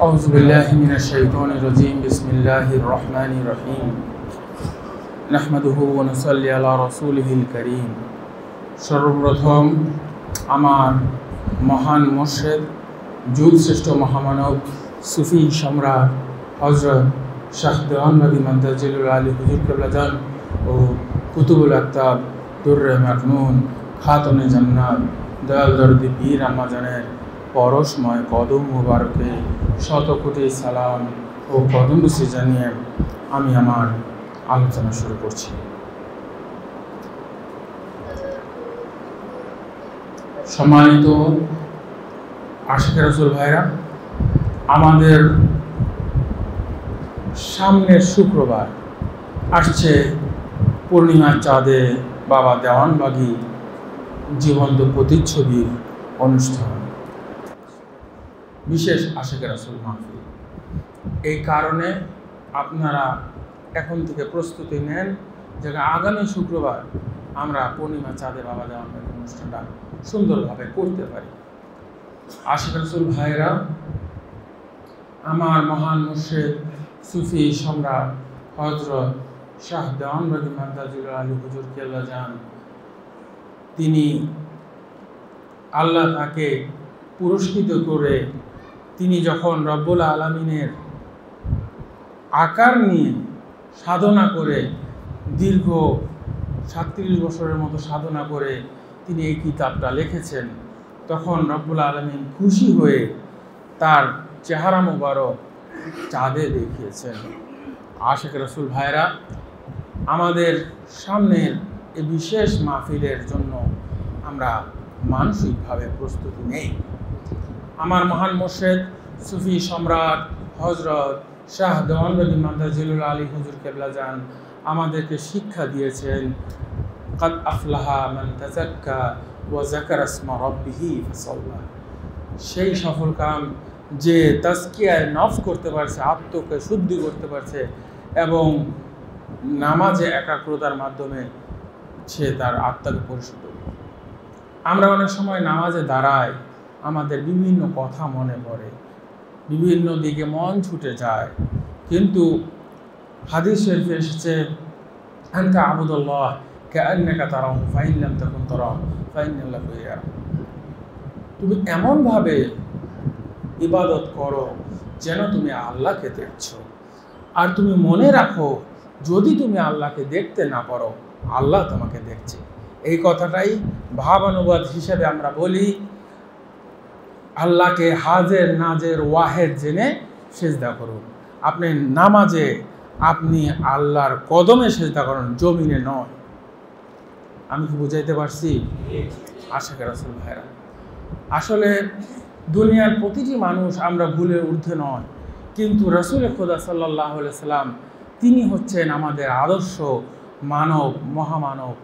আউযু বিল্লাহি মিনাশ শাইতানির রাজীম বিসমিল্লাহির রহমানির রহিম নাহমাদুহু ওয়া নুসাল্লি আলা রাসূলিহিল কারীম। সর্বপ্রথম আমার মহান মুর্শিদ যুগ শ্রেষ্ঠ মহামানব সুফি সম্রাট হযরত শাহ দেওয়ানবাগী মান্তাজিলুল আলী হুজুর কেবলাজান ও কুতুবুল আকতাব দুররে মাকনুন খাতুনে জান্নাত দয়াল দরদি পীর আম্মাজানের পরশময় কদম মুবারকে শত কোটি সালাম ও কদম বুসি জানিয়ে আমি আমার আলোচনা শুরু করছি। সম্মানিত আশিক রাসূল ভাইরা, আমাদের সামনের শুক্রবার আসছে পূর্ণিমার চাঁদে বাবা দেওয়ানবাগী জীবন্ত প্রতিচ্ছবির অনুষ্ঠান, বিশেষ আশিক রাসূল মাহফিল। এই কারণে আপনারা এখন থেকে প্রস্তুতি নেন যে আগামী শুক্রবার আমরা পূর্ণিমা চাঁদে বাবা দেওয়ানবাগী অনুষ্ঠানটা সুন্দরভাবে করতে পারি। আশিক রাসূল ভাইরা, আমার মহান মুর্শিদ সুফি সম্রাট হযরত শাহ দেওয়ানবাগী মান্তাজিলুল আলী হুজুর কেবলাজান, তিনি আল্লাহ তাকে পুরস্কৃত করে তিনি যখন রব্বুল আলামিনের আকার নিয়ে সাধনা করে দীর্ঘ 37 বছরের মতো সাধনা করে তিনি এই কিতাবটা লিখেছেন, তখন রব্বুল আলামিন খুশি হয়ে তার চেহারা মোবারক চাঁদে দেখিয়েছেন। আশিক রাসূল ভাইরা, আমাদের সামনের এই বিশেষ মাহফিলের জন্য আমরা মানসিকভাবে প্রস্তুতি নেই। আমার মহান মুর্শিদ সুফি সম্রাট হযরত শাহ দেওয়ানবাগী মান্তাজিলুল আলী হুজুর কেবলাজান আমাদেরকে শিক্ষা দিয়েছেন, কাদ আফলাহা মান তাযাক্কা ওয়া যাকারা ইসমা রাব্বিহি ফাসাল্লা। সেই সফল কাম যে তাজকিয়ায় নফস করতে পারছে, আত্মকে শুদ্ধি করতে পারছে এবং নামাজে একাগ্রতার মাধ্যমে সে তার আত্মাকে পরিশুদ্ধ করে। আমরা অনেক সময় নামাজে দাঁড়াই, আমাদের বিভিন্ন কথা মনে পড়ে, বিভিন্ন দিকে মন ছুটে যায়, কিন্তু হাদিস শরীফে এসেছে আনতা আবুদুল্লাহ কাআন্নাকা তারাহু ফাইন লাম তাকুন তারাহু ফাইন্নাল্লাহু ইয়ারাক। তুমি এমনভাবে ইবাদত করো যেন তুমি আল্লাহকে দেখছো, আর তুমি মনে রাখো যদি তুমি আল্লাহকে দেখতে না পারো আল্লাহ তোমাকে দেখছে। এই কথাটাই ভাবানুবাদ হিসেবে আমরা বলি, আল্লাহকে হাজের নাজের ওয়াহেদ জেনে সেজদা করুন। আপনি নামাজে আপনি আল্লাহর কদমে সেজদা করুন, জমিনে নয়। আমি কি বুঝাইতে পারছি আশিক রাসূল ভাইরা? আসলে দুনিয়ার প্রতিটি মানুষ আমরা ভুলের ঊর্ধ্বে নয়, কিন্তু রাসূল খোদা সাল্লাল্লাহু আলাইহি সাল্লাম তিনি হচ্ছেন আমাদের আদর্শ মানব, মহামানব,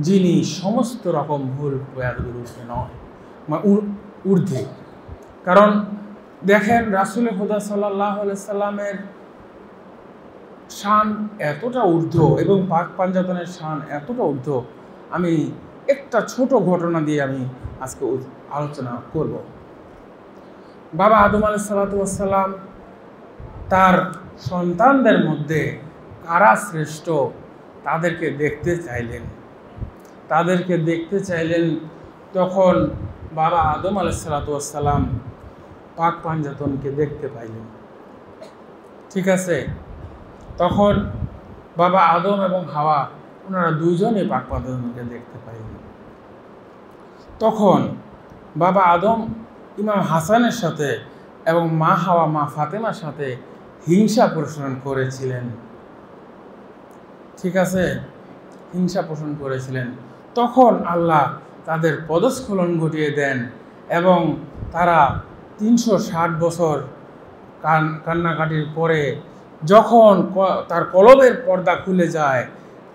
যিনি সমস্ত রকম ভুল প্রয়াসের ঊর্ধ্বে নয়, ঊর্ধ্বে। কারণ দেখেন, রাসূল খোদা সাল্লাল্লাহু আলাইহি সাল্লামের শান এতটা ঊর্ধ্ব এবং পাক পাঞ্জাতনের শান এতটা ঊর্ধ্ব। আমি একটা ছোট ঘটনা দিয়ে আমি আজকে আলোচনা করব। বাবা আদম আলাইহিস সালাতু ওয়াস সালাম তার সন্তানদের মধ্যে কারা শ্রেষ্ঠ তাদেরকে দেখতে চাইলেন। তখন বাবা আদম আলাইহিস সালাতু ওয়াস সালাম পাক পাঞ্জাতনকে দেখতে পাইলেন। ঠিক আছে, তখন বাবা আদম এবং হাওয়া ওনারা দুইজনে পাক পাঞ্জাতনকে দেখতে পাইলেন। তখন বাবা আদম ইমাম হাসানের সাথে এবং মা হাওয়া মা ফাতেমার সাথে হিংসা পোষণ করেছিলেন। ঠিক আছে, হিংসা পোষণ করেছিলেন। তখন আল্লাহ তাদের পদস্খলন ঘটিয়ে দেন এবং তারা 360 বছর কান্নাকাটির পরে যখন তার কলবের পর্দা খুলে যায়,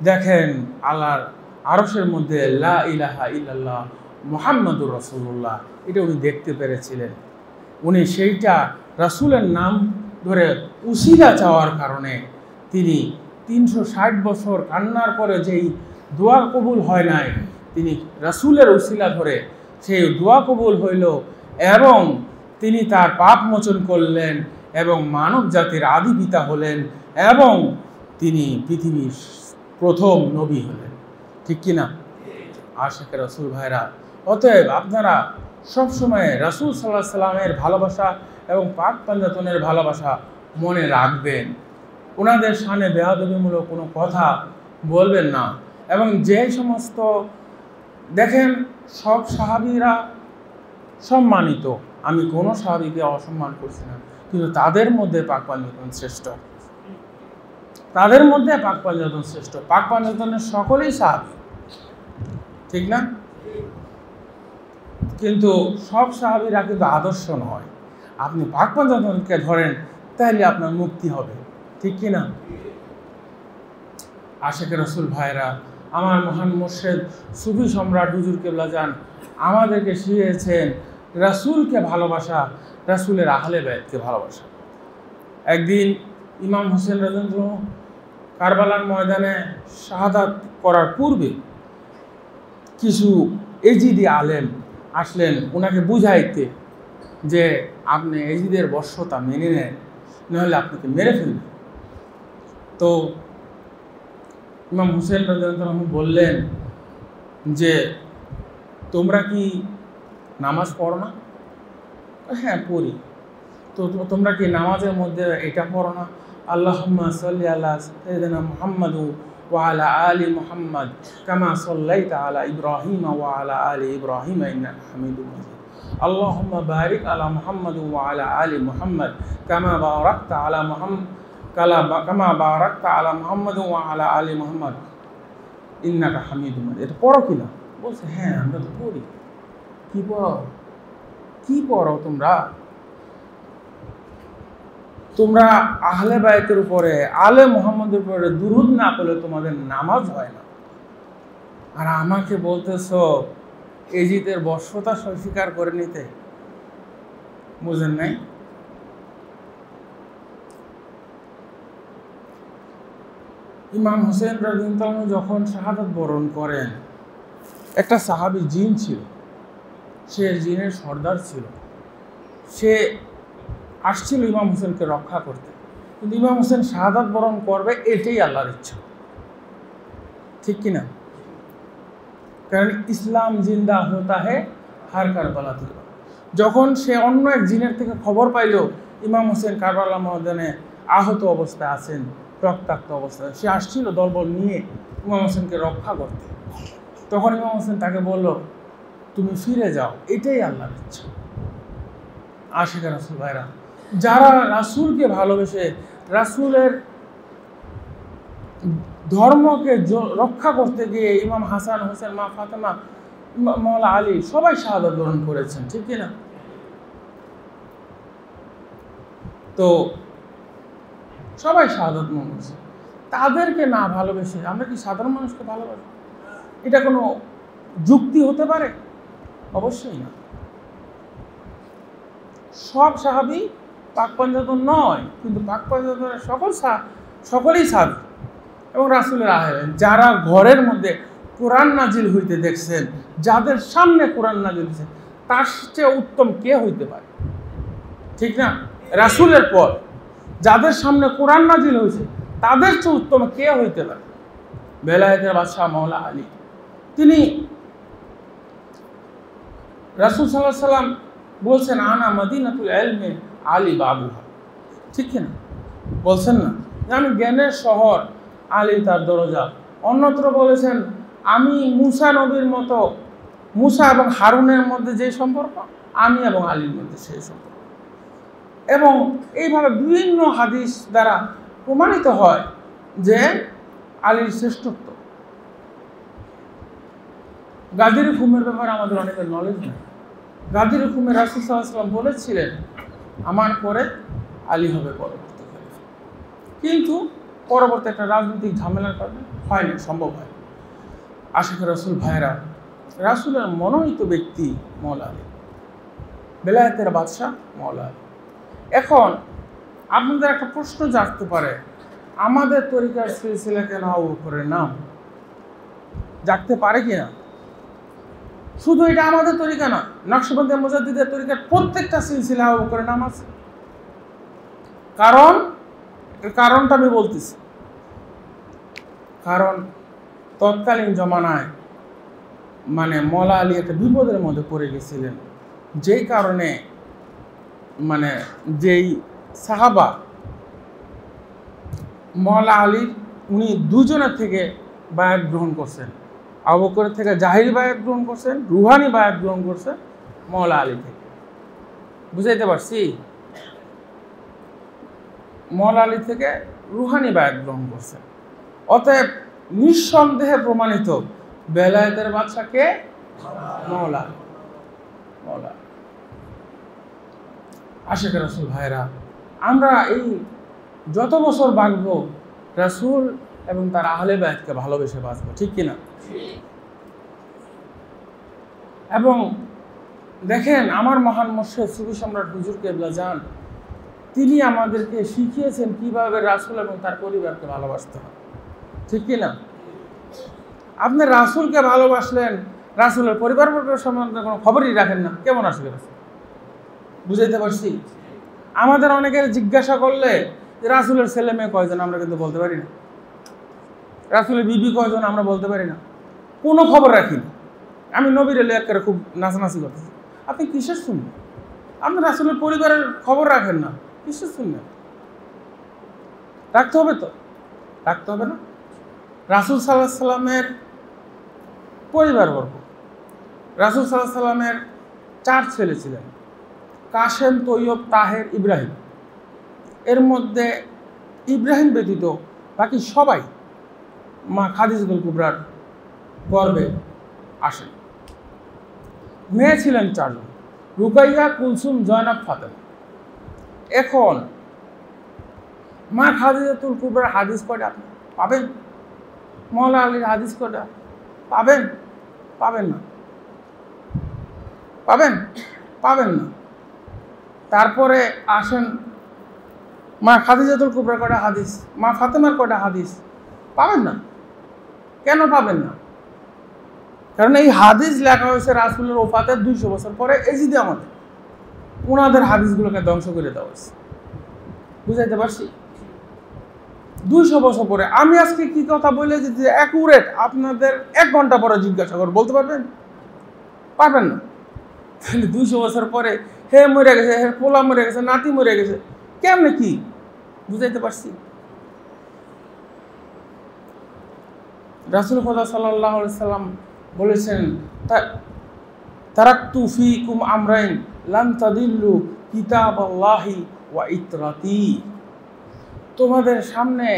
দেখেন আল্লাহর আরশের মধ্যে লা ইলাহা ইল্লাল্লাহ মুহাম্মাদুর রাসূলুল্লাহ, এটা উনি দেখতে পেরেছিলেন। উনি সেইটা রাসূলের নাম ধরে উসিলা চাওয়ার কারণে তিনি 360 বছর কান্নার পরে যেই দোয়া কবুল হয় নাই, তিনি রাসূলের উসিলা ধরে সেই দোয়া কবুল হইল এবং তিনি তার পাপ মোচন করলেন এবং মানব জাতির আদি পিতা হলেন এবং তিনি পৃথিবীর প্রথম নবী হলেন। ঠিক কিনা আশিকে রাসূল ভাইরা? অতএব আপনারা সবসময় রাসূল সাল্লাল্লাহু আলাইহি সাল্লামের ভালোবাসা এবং পাক পাঞ্জাতনের ভালোবাসা মনে রাখবেন। ওনাদের সামনে বেয়াদবিমূলক কোনো কথা বলবেন না। এবং যে সমস্ত দেখেন সব সাহাবীরা সম্মানিত, আমি কোনো সাহাবীকে অসম্মান করছি না, কিন্তু তাদের মধ্যে পাক পাঞ্জাতন শ্রেষ্ঠ, তাদের মধ্যে পাক পাঞ্জাতন শ্রেষ্ঠ। পাক পাঞ্জাতনের সকলেই সাহাবী, ঠিক না? কিন্তু সব সাহাবীরা কিন্তু আদর্শ নয়। আপনি পাক পাঞ্জাতনকে ধরেন, তাহলে আপনার মুক্তি হবে। ঠিক কিনা আশিকে রাসূল ভাইরা? আমার মহান মুর্শিদ সুফি সম্রাট হুজুর কেবলা জান আমাদেরকে শিখিয়েছেন রাসূলকে ভালোবাসা, রাসূলের আহলে বাইতকে ভালোবাসা। একদিন ইমাম হোসেন রাদিয়াল্লাহু কারবালার ময়দানে শাহাদাত করার পূর্বে কিছু এজিদি আলেম আসলেন ওনাকে বুঝাইতে যে আপনি এজিদের বর্ষতা মেনে নেন, নাহলে আপনাকে মেরে ফেলবে। তো ইমাম হুসেন রাদিয়াল্লাহু বললেন যে তোমরা কি নামাজ পড়ো না? হ্যাঁ পড়ি। তো তোমরা কি নামাজের মধ্যে এটা পড়ো না, আল্লাহুম্মা সাল্লি আলা সাইয়্যিদিনা মুহাম্মাদ ওয়া আলা আলি মুহাম্মাদ কামা সাল্লাইতা আলা ইব্রাহিম ওয়া আলা আলি ইব্রাহিম ইন্নাকা হামিদুম মাজিদ, আল্লাহুম্মা বারিক আলা মুহাম্মাদ ওয়া আলা আলি মুহাম্মাদ কামা বারাকতা আলা মুহাম্মাদ ওয়া আলা আলি মুহাম্মাদ ইন্নাকা হামিদুম মাজিদ। এটা পড়ো কিনা? বলছে হ্যাঁ আমরা তো পড়ি। কি পড়ো? কি পড়ো তোমরা? তোমরা আহলে বাইতের উপরে, আলে মুহাম্মদের উপরে দুরূদ না পড়লে তোমাদের নামাজ হয় না। আর আমাকে বলতেছো এজিদের বর্ষতা স্বীকার করে নিতে। বুঝেন নাই? ইমাম হোসেন রাদিয়াল্লাহু যখন শাহাদাত বরণ করেন, একটা সাহাবী জিন ছিল, সে জিনের সর্দার ছিল, সে আসছিল ইমাম হোসেনকে রক্ষা করতে, কিন্তু ইমাম হোসেন শাহাদাত বরণ করবে এটাই আল্লাহর ইচ্ছা। ঠিক কিনা? কারণ ইসলাম জিন্দা হতা হে হার কারবালা থেকে। যখন সে অন্য এক জিনের থেকে খবর পাইল ইমাম হোসেন কারবালা ময়দানে আহত অবস্থায় আছেন, রক্তাক্ত অবস্থায়, সে আসছিল দলবল নিয়ে ইমাম হোসেনকে রক্ষা করতে। তখন ইমাম হোসেন তাকে বলল তুমি ফিরে যাও, এটাই আল্লাহর ইচ্ছা। আশিকে রাসূল ভাইরা, যারা রাসূলকে ভালোবেসে রাসূলের ধর্মকে রক্ষা করতে গিয়ে ইমাম হাসান হোসেন, মা ফাতেমা, মাওলা আলী সবাই শাহাদাত বরণ করেছেন। ঠিক কিনা? তো সবাই শাহাদাত বরণ করেছে, তাদেরকে না ভালোবেসে আমরা কি সাধারণ মানুষকে ভালোবাসি? এটা কোনো যুক্তি হতে পারে? অবশ্যই না। সব সাহাবী পাক পাঞ্জাতন নয়, কিন্তু পাক পাঞ্জাতনের সকলেই সাহাবী এবং রাসূলের আহলে। যারা ঘরের মধ্যে কোরআন নাজিল হইতে দেখছেন, যাদের সামনে কোরআন নাজিল হয়েছে, তার চেয়ে উত্তম কে হইতে পারে? ঠিক না? রাসূলের পর যাদের সামনে কোরআন নাজিল হয়েছে, তাদের চেয়ে উত্তম কে হইতে পারে? বেলায়েতের বাদশাহ মাওলা আলী, তিনি রাসূল সাল্লাল্লাহু আলাইহি সাল্লাম বলছেন আনা মদিনাতুল ইলমি আলী বাবুহা। ঠিক কিনা? বলছেন না যে আমি জ্ঞানের শহর, আলী তার দরজা। অন্যত্র বলেছেন আমি মুসা নবীর মতো, মুসা এবং হারুনের মধ্যে যে সম্পর্ক, আমি এবং আলীর মধ্যে সেই সম্পর্ক। এবং এইভাবে বিভিন্ন হাদিস দ্বারা প্রমাণিত হয় যে আলীর শ্রেষ্ঠত্ব। গাদির হুকুমের ব্যাপারে আমাদের অনেকের নলেজ নেই। গাদির হুকুমে রাসূল সাল্লাল্লাহু আলাইহি ওয়াসাল্লাম বলেছিলেন আমার পরে আলী হবে পরবর্তী খলিফা, কিন্তু পরবর্তী একটা রাজনৈতিক ঝামেলার কারণে হয়নি, সম্ভব হয়। আশিকে রাসূল ভাইরা, রাসূলের মনোনীত ব্যক্তি মাওলা আলী, বেলায়েতের বাদশাহ মাওলা আলী। এখন আপনাদের একটা প্রশ্ন জাগতে পারে, আমাদের তরিকার সিলসিলা কেন আবু বকরের নাম? জাগতে পারে কিনা? শুধু এটা আমাদের তরিকা না, নকশবন্দি মুজাদ্দিদের তরিকার প্রত্যেকটা সিলসিলা আবু বকরের নাম আছে। কারণটা আমি বলতেছি। কারণ তৎকালীন জমানায় মানে মওলা আলী একটা বিপদের মধ্যে পড়ে গেছিলেন, যেই কারণে মানে যেই সাহাবা মওলা আলীর উনি দুজনের থেকে বায়াত গ্রহণ করছেন। আবু বকরের থেকে জাহিরি বায়াত গ্রহণ করছেন, রুহানি বায়াত গ্রহণ করছেন মওলা আলী থেকে। বুঝাইতে পারছি? মওলা আলী থেকে রুহানি বায়াত গ্রহণ করছেন। অতএব নিঃসন্দেহে প্রমাণিত বেলায়েতের বাদশাকে মওলা মওলা আশিক রাসূল ভাইরা, আমরা এই যত বছর বাঁচবো রাসূল এবং তার আহলে বায়াতকে ভালোবেসে বাঁচবো, ঠিক কিনা? এবং দেখেন আমার মহান মুর্শিদ সুফি সম্রাট হুজুর কেবলা জান, তিনি আমাদেরকে শিখিয়েছেন কিভাবে রাসূল এবং তার পরিবারকে ভালোবাসতে হয়, ঠিক কিনা? আপনি রাসূলকে ভালোবাসলেন, রাসূলের পরিবারবর্গের সম্বন্ধে কোনো খবরই রাখেন না, কেমন আসবে রাসূল? বুঝাইতে পারছি? আমাদের অনেকের জিজ্ঞাসা করলে যে রাসূলের ছেলে মেয়ে কয়জন, আমরা কিন্তু বলতে পারি না। রাসূলের বিবি কয়জন, আমরা বলতে পারি না। কোনো খবর রাখি না। আমি নবীর এলে একেবারে খুব নাচানাচি করতেছি। আপনি কিসের শুনবেন? আপনি রাসূলের পরিবারের খবর রাখেন না, কিসের শুনবেন? রাখতে হবে তো, রাখতে হবে না? রাসূল সাল্লাল্লাহু আলাইহি সাল্লামের পরিবারবর্গ, রাসূল সাল্লাল্লাহু আলাইহি সাল্লামের 4 ছেলে ছিলেন, কাসেম, তৈয়ব, তাহের, ইব্রাহিম। এর মধ্যে ইব্রাহিম ব্যতীত বাকি সবাই মা খাদিজাতুল কুবরার গর্ভে আসেন। মেয়ে ছিলেন 4 জন, রুকাইয়া, কুলসুম, জয়নাব, ফাতেমা। এখন মা খাদিজাতুল কুবরার হাদিস কয়টা আপনি পাবেন? মওলা আলীর হাদিস কয়টা পাবেন? পাবেন না। পাবেন না। তারপরে আসেন মা খাদিজাতুল কুবরার কয়টা হাদিস, মা ফাতেমার কয়টা হাদিস পাবেন না। কেন পাবেন না? কারণ এই হাদিস লেখা হয়েছে রাসূলের ওফাতের 200 বছর পরে। এজিদে আমাদের ওনাদের হাদিসগুলোকে ধ্বংস করে দেওয়া হয়েছে। বুঝাইতে পারছি? 200 বছর পরে। আমি আজকে কি কথা বলে যে অ্যাকুরেট আপনাদের 1 ঘন্টা পরে জিজ্ঞাসা করে বলতে পারবেন? পারবেন না। তাহলে 200 বছর পরে হে মরে গেছে, হে পোলা মরে গেছে, নাতি মরে গেছে, কেমনে কি বুঝাইতে পারছি? রাসূল খোদা সাল্লাল্লাহু আলাইহি সাল্লাম বলেছেন, তারাকতু ফীকুম আমরাইন লান তাদিল্লু কিতাবাল্লাহি ওয়া ইতরাতি। তোমাদের সামনে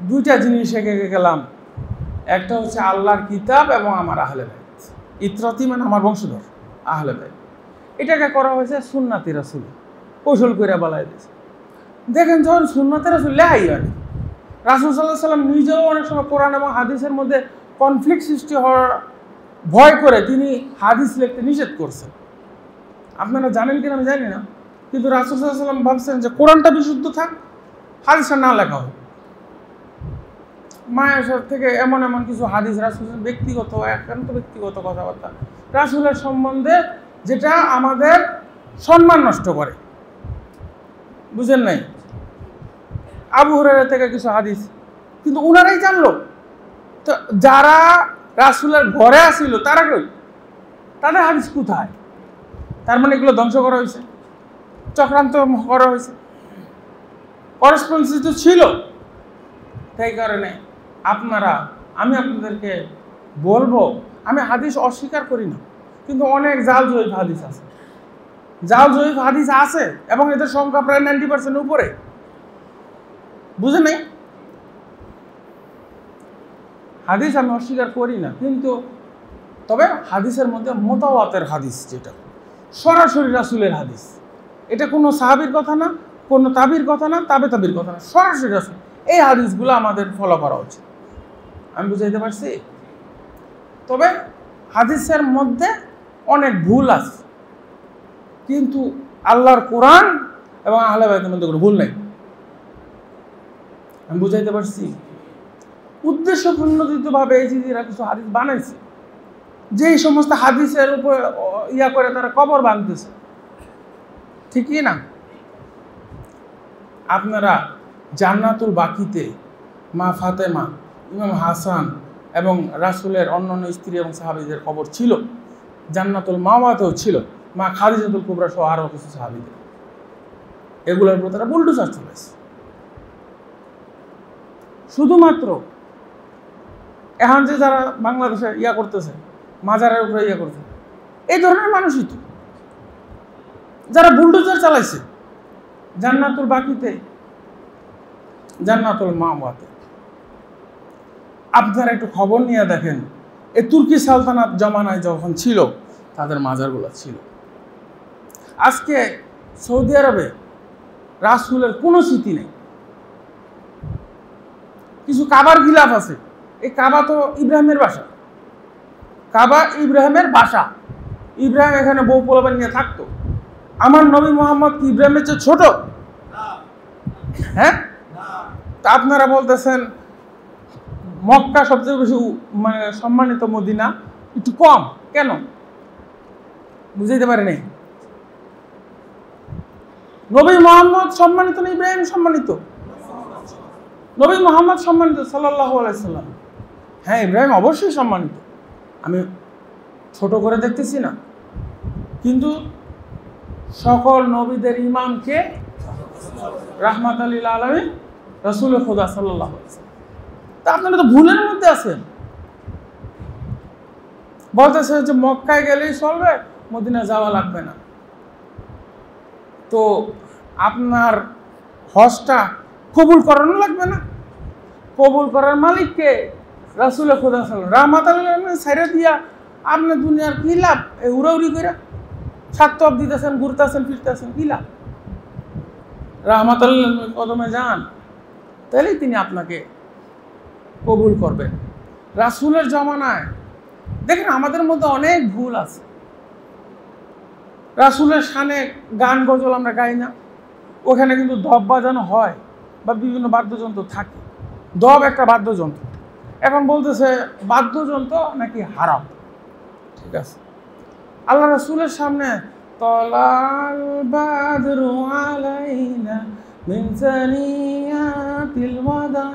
2টা জিনিস রেখে গেলাম, একটা হচ্ছে আল্লাহর কিতাব এবং আমার আহলে বাইত। ইতরাতি মানে আমার বংশধর, আহলে বাইত। এটাকে করা হয়েছে সুন্নাতি রাসূল, কৌশল করে বলাই দিয়েছে। দেখেন যখন সুন্নাতি রাসূল লেখাই হয়নি, রাসূল সাল্লাল্লাহু আলাইহি সাল্লাম নিজেও অনেক সময় কোরআন এবং হাদিসের মধ্যে কনফ্লিক্ট সৃষ্টি হওয়ার ভয় করে তিনি হাদিস লিখতে নিষেধ করছেন। আপনারা জানেন কিনা আমি জানি না, কিন্তু রাসূল সাল্লাল্লাহু আলাইহি সাল্লাম ভাবছেন যে কোরআনটা বিশুদ্ধ থাক, হাদিসটা না লেখা হোক। মায়ের থেকে এমন কিছু হাদিস, রাসূলের ব্যক্তিগত, একান্ত ব্যক্তিগত কথাবার্তা রাসূলের সম্বন্ধে যেটা আমাদের সম্মান নষ্ট করে, বুঝেন নাই? আবু হুরায়রা থেকে কিছু হাদিস, কিন্তু উনারাই জানলো। তো যারা রাসূলের ঘরে আসিল তারা কই? তাদের হাদিস কোথায়? তার মানে এগুলো ধ্বংস করা হয়েছে, চক্রান্ত করা হয়েছে, করসপন্ডেন্স তো ছিল। তাই কারণে আমি আপনাদেরকে বলবো, আমি হাদিস অস্বীকার করি না, কিন্তু অনেক জাল জয়ীফ হাদিস আছে, এবং এদের সংখ্যা প্রায় 90% উপরে। বুঝে নাই? হাদিস আমি অস্বীকার করি না, কিন্তু তবে হাদিসের মধ্যে মুতাওয়াতের হাদিস, যেটা সরাসরি রাসূলের হাদিস, এটা কোনো সাহাবীর কথা না, কোনো তাবির কথা না, তাবির কথা না, সরাসরি রাসূল। এই হাদিসগুলো আমাদের ফলো করা উচিত। আমি বুঝাইতে পারছি? তবে হাদিসের মধ্যে অনেক ভুল আছে, কিন্তু আল্লাহর কোরআন এবং আহলে বাইতের মধ্যে কোনো ভুল নাই। আমি বুঝাইতে পারছি? উদ্দেশ্য প্রণোদিতভাবে এই জিনিসরা কিছু হাদিস বানাইছে, যেই সমস্ত হাদিসের উপর করে তারা কবর বাঁধতেছে, ঠিকই না? আপনারা জান্নাতুল বাকিতে মা ফাতেমা, ইমাম হাসান এবং রাসূলের অন্যান্য স্ত্রী এবং সাহাবীদের কবর ছিল। জান্নাতুল মাওয়াতেও ছিল মা খাদিজাতুল কুবরা সহ আরও কিছু সাহাবীদের। এগুলোর উপর তারা বুলডোজার চলেছে। শুধুমাত্র এখন যে যারা বাংলাদেশে করতেছে, মাজারের উপরে করছে, এই ধরনের মানুষই তো যারা বুলডোজার চালাইছে জান্নাতুল বাকিতে, জান্নাতুল মাওয়াতে। আপনারা একটু খবর নিয়ে দেখেন, এই তুর্কি সালতানাত জমানায় যখন ছিল তাদের মাজারগুলো ছিল। আজকে সৌদি আরবে রাসূলের কোনো স্মৃতি নেই। কিছু কাবার গিলাফ আছে, এই কাবা তো ইব্রাহিমের বাসা, কাবা ইব্রাহিমের বাসা। ইব্রাহিম এখানে বউ পোলাপান নিয়ে থাকতো। আমার নবী মুহাম্মদ কি ইব্রাহিমের চেয়ে ছোট? হ্যাঁ, তা আপনারা বলতেছেন মক্কা সবচেয়ে বেশি সম্মানিত, মদিনা একটু কম কেন? বুঝাইতে পারেনি। নবী মুহাম্মদ সম্মানিত না ইব্রাহিম সম্মানিত? নবী মুহাম্মদ সম্মানিত সাল্লাল্লাহু আলাইহি সাল্লাম। হ্যাঁ, ইব্রাহিম অবশ্যই সম্মানিত, আমি ছোট করে দেখতেছি না, কিন্তু সকল নবীদের ইমামকে রাহমাতাল লিল আলামিন রাসূল খোদা সাল্লাল্লাহু আলাইহি ওয়াসাল্লাম। তা আপনারা তো ভুলের মধ্যে আছেন। বলতেছে যে মক্কায় গেলেই চলবে, মদিনা যাওয়া লাগবে না। তো আপনার হজটা কবুল করানো লাগবে না? কবুল করার মালিককে রাসূল খোদা সাল্লাল্লাহু রাহমাতাল লিল আলামিন ছাইরা দিয়া আপনি দুনিয়ার কি লাভ? এই উড়াউড়ি করে ছাত্তব দিতেছেন, ঘুরতেছেন, ফিরতেছেন, কি লাভ? রাহমাতাল লিল আলামিন কদমে যান, তাহলেই তিনি আপনাকে কবুল করবেন। রাসূলের জমানায় দেখেন আমাদের মধ্যে অনেক ভুল আছে। রাসূলের শানে গান গজল আমরা গাই না, ওখানে কিন্তু দব বাজানো হয় বা বিভিন্ন বাদ্যযন্ত্র থাকে। দব একটা বাদ্যযন্ত্র। এখন বলতেছে বাদ্যযন্ত্র নাকি হারাম। ঠিক আছে, আল্লাহ রাসূলের সামনে তলাল বাদরু আলাইনা মিন সানিয়াতিল ওয়াদা,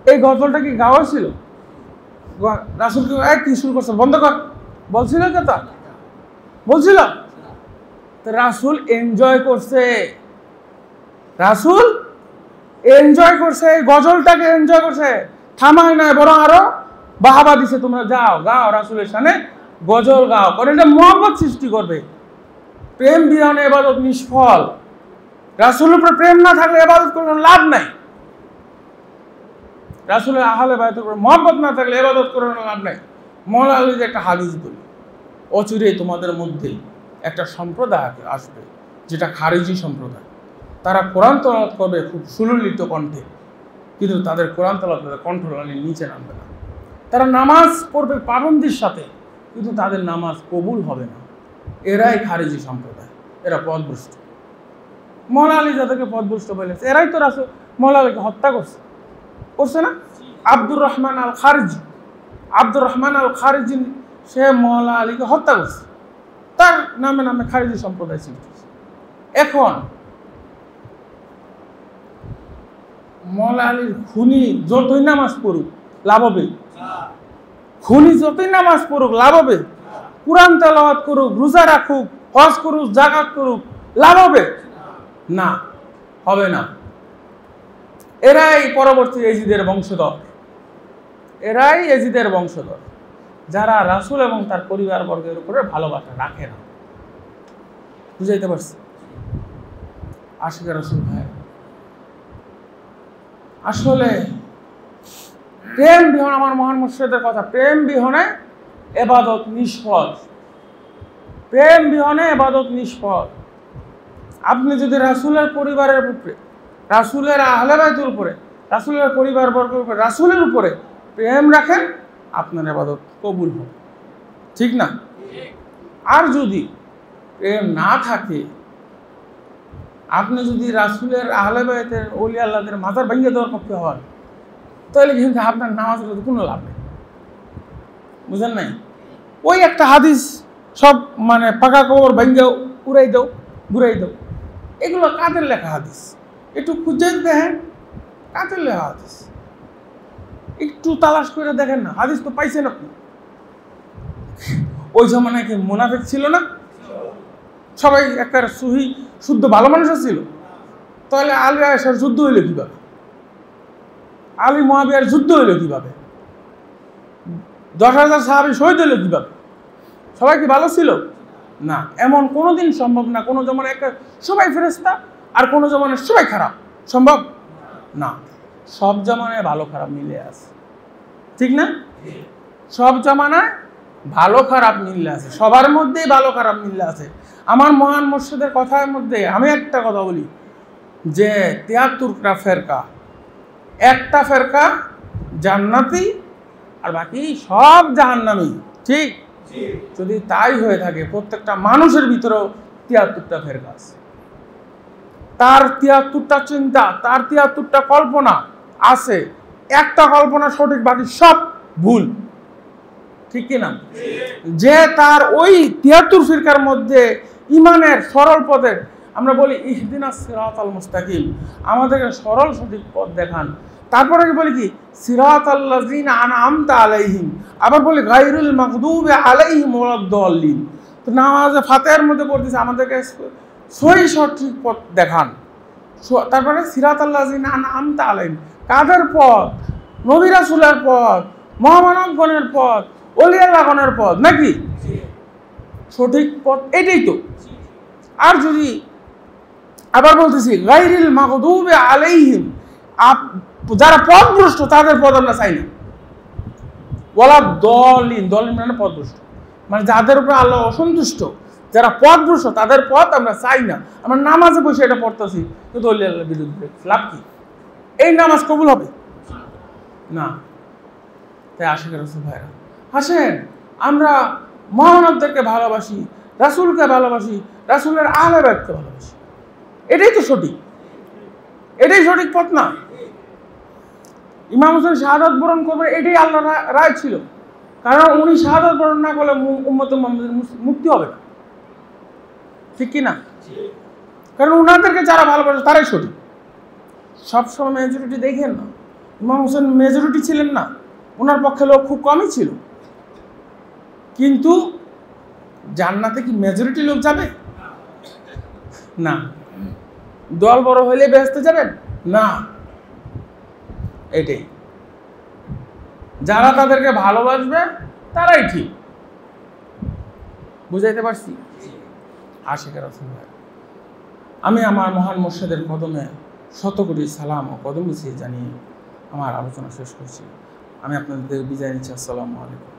এই গজলটা কি গাওয়া ছিল? রাসূল কি শুরু করছে? বন্ধ কর বলছিল কে? তা বলছিল তো রাসূল এনজয় করছে। রাসূল এনজয় করছে, এই গজলটাকে এনজয় করছে, থামায় নাই, বরং আরো বাহাবা দিছে, তোমরা যাও গাও রাসূলের সামনে গজল গাও, কারণ এটা মহব্বত সৃষ্টি করবে। প্রেম বিহনে ইবাদত নিষ্ফল। রাসূলের উপর প্রেম না থাকলে ইবাদত কোনো লাভ নাই। রাসূলের আহলে বায়তের উপর মহব্বত না থাকলে ইবাদত করার লাভ নাই। মওলা আলী যে একটা হাদিস বলি, অচিরেই তোমাদের মধ্যে একটা সম্প্রদায় আসবে যেটা খারিজি সম্প্রদায়। তারা কোরআন তেলাওয়াত করবে খুব সুললিত কণ্ঠে, কিন্তু তাদের কোরআন তেলাওয়াতের কণ্ঠলানির নিচে নামবে না। তারা নামাজ পড়বে পাবন্দির সাথে, কিন্তু তাদের নামাজ কবুল হবে না। এরাই খারিজি সম্প্রদায়, এরা পথভ্রষ্ট। মওলা আলী যাদেরকে পথভ্রষ্ট বলেছে, এরাই তো রাসূল মওলা আলীকে হত্যা করছে না? আব্দুর রহমান আল খারিজি, আব্দুর রহমান আল খারিজি সে মওলা আলীকে হত্যা করছে, তার নামে নামে খারিজি সম্প্রদায় সৃষ্টি। এখন মওলা আলীর খুনি যতই নামাজ পড়ুক লাভ হবে? খুনি যতই নামাজ পড়ুক লাভ হবে? কুরআন তেলাওয়াত করুক, রোজা রাখুক, হজ করুক, যাকাত করুক, লাভ হবে না? হবে না। এরাই পরবর্তী এজিদের বংশধর, এরাই এজিদের বংশধর, যারা রাসূল এবং তার পরিবার বর্গের উপরে ভালোবাসা রাখে না। বুঝাইতে পারছি? আশিকে রাসূল ভাই, আসলে প্রেম বিহনে, আমার মহান মুর্শিদের কথা, প্রেম বিহনে ইবাদত নিষ্ফল। প্রেম বিহনে ইবাদত নিষ্ফল। আপনি যদি রাসূলের পরিবারের উপরে, রাসূলের আহলে বাইতের উপরে, রাসূলের পরিবার বর্গের উপরে, রাসূলের উপরে প্রেম রাখেন, আপনার ইবাদত কবুল হবে। ঠিক না? আর যদি প্রেম না থাকে, আপনি যদি রাসূলের আহলে বাইতের ওলিয়া আল্লাহদের মাজার ভেঙে দেওয়ার পক্ষে হন, তাহলে কিন্তু আপনার নামাজের কোনো লাভ নেই। বুঝেন নাই? ওই একটা হাদিস, সব পাকা কবর ভেঙে উড়াই দাও, ঘুরাই দাও, এগুলো কাদের লেখা হাদিস? একটু খুঁজে দেখেন কাদের লেখা হাদিস, একটু তালাশ করে দেখেন না, হাদিস তো পাইছেন আপনি। ওই জমানায় কি মুনাফিক ছিল না? সবাই একটা সহি শুদ্ধ ভালো মানুষ ছিল। তাহলে আলী আয়েশার যুদ্ধ হইলো কিভাবে? আলী মুআবিয়ার যুদ্ধ হইলো কিভাবে? 10,000 সাহাবী শহীদ হইলো কিভাবে? সবাই কি ভালো ছিল? না, এমন কোনোদিন সম্ভব না। কোনো জমানায় একটা সবাই ফেরেশতা আর কোনো জমানায় সবাই খারাপ, সম্ভব না। সব জমানায় ভালো খারাপ মিলে আছে, ঠিক না? সব জমানায় ভালো খারাপ মিলে আছে, সবার মধ্যেই ভালো খারাপ মিলে আছে। আমার মহান মুর্শিদের কথার মধ্যে আমি একটা কথা বলি যে 73টা ফেরকা, একটা ফেরকা জান্নাতি আর বাকি সব জাহান্নামী, ঠিক? যদি তাই হয়ে থাকে, প্রত্যেকটা মানুষের ভিতরেও 73টা ফেরকা আছে, তার 73টা চিন্তা, তার 73টা কল্পনা আছে। একটা কল্পনা সঠিক, বাকি সব ভুল, ঠিক কিনা? যে তার ওই 73 ফিরকার মধ্যে ইমানের সরল পথে, আমরা বলি ইহদিনাস সিরাতাল মুস্তাকিম, আমাদেরকে সরল সঠিক পথ দেখান। তারপরে বলি কি সিরাতাল্লাযিনা আনআমতা আলাইহিম, আবার বলি গায়রুল মাগদুবি আলাইহিম ওয়ালাদ-দাল্লিন। তো নামাজে ফাতিহার মধ্যে পড়তেছে আমাদেরকে সহি সঠিক পথ দেখান। তারপরে সিরাতাল্লাযিনা আনআমতা আলাইহিম, কাদের পথ? নবী রাসূলের পথ, মহামানবগণের পথ, ওলিয়াল্লাহগণের পথ, নাকি? সঠিক পথ এটাই তো। আর যদি আবার বলতেছি গায়রিল মাগদুবি আলাইহিম, যারা পথভ্রষ্ট তাদের পথ আমরা চাই না। ওয়ালাদ-দাল্লিন, দাল্লিন মানে পথভ্রষ্ট, মানে যাদের উপর আল্লাহ অসন্তুষ্ট, যারা পথভ্রষ্ট তাদের পথ আমরা চাই না। আমরা নামাজে বসে এটা পড়তেছি, কিন্তু ওলিয়াল্লাহর বিরুদ্ধে, লাভ কি? এই নামাজ কবুল হবে না। তাই আশিকের রাসূল ভাইরা হাসেন, আমরা মহানবদেরকে ভালোবাসি, রাসূলকে ভালোবাসি, রাসূলের আহলে বাইতকে ভালোবাসি, এটাই তো সঠিক, এটাই সঠিক পথ না? ইমাম হোসেন শাহাদাত বরণ করবে, এটাই আল্লাহর রায় ছিল, কারণ উনি শাহাদাত বরণ না করলে উম্মতে মুহাম্মাদের মুক্তি হবে না, ঠিক কি না? কারণ উনাদেরকে যারা ভালোবাসে তারাই সঠিক। সবসময় মেজরিটি দেখেন না, ইমাম হোসেন মেজরিটি ছিলেন না, ওনার পক্ষে লোক খুব কমই ছিল, কিন্তু জান্নাতে কি মেজরিটি লোক যাবে? না। দল বড় হইলে বেহেশতে যাবেন না। এটাই, যারা তাদেরকে ভালোবাসবে তারাই ঠিক। বুঝাইতে পারছি? আশিকের রাসূল ভাই, আমি আমার মহান মুর্শিদের কদমে শত কোটি সালাম ও কদম বিছিয়ে জানিয়ে আমার আলোচনা শেষ করছি। আমি আপনাদের বিদায় নিচ্ছি। আসসালামু আলাইকুম।